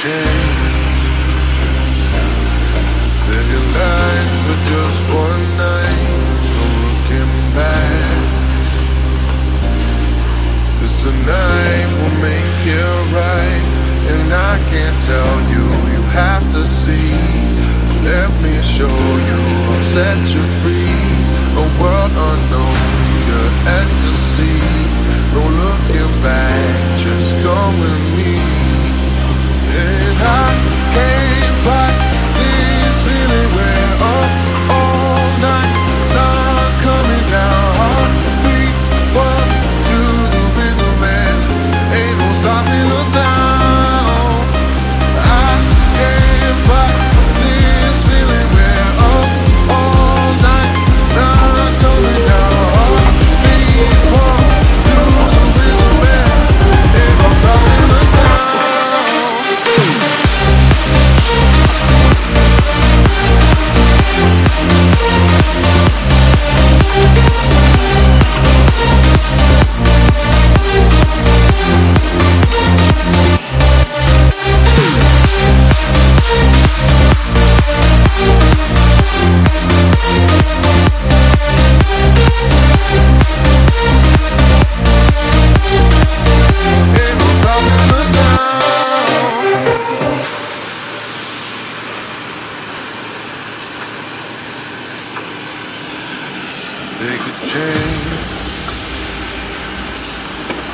change. Live your life for just one night, no looking back. 'Cause tonight will make it right, and I can't tell you, you have to see. Let me show you, I'll set you free. A world unknown, your ecstasy. No looking back, just come with me. And I can't fight this feeling, we're up all night, not coming down. We walk to the rhythm and ain't no stopping us now. I can't fight this feeling, we're up all night, not coming down. We walk to the rhythm and ain't no stopping us now. Take a chance,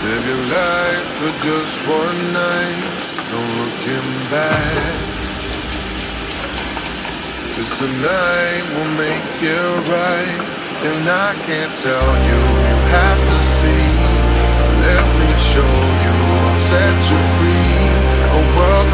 live your life for just one night, no looking back. 'Cause tonight will make it right, and I can't tell you, you have to see. Let me show you, I'll set you free. A world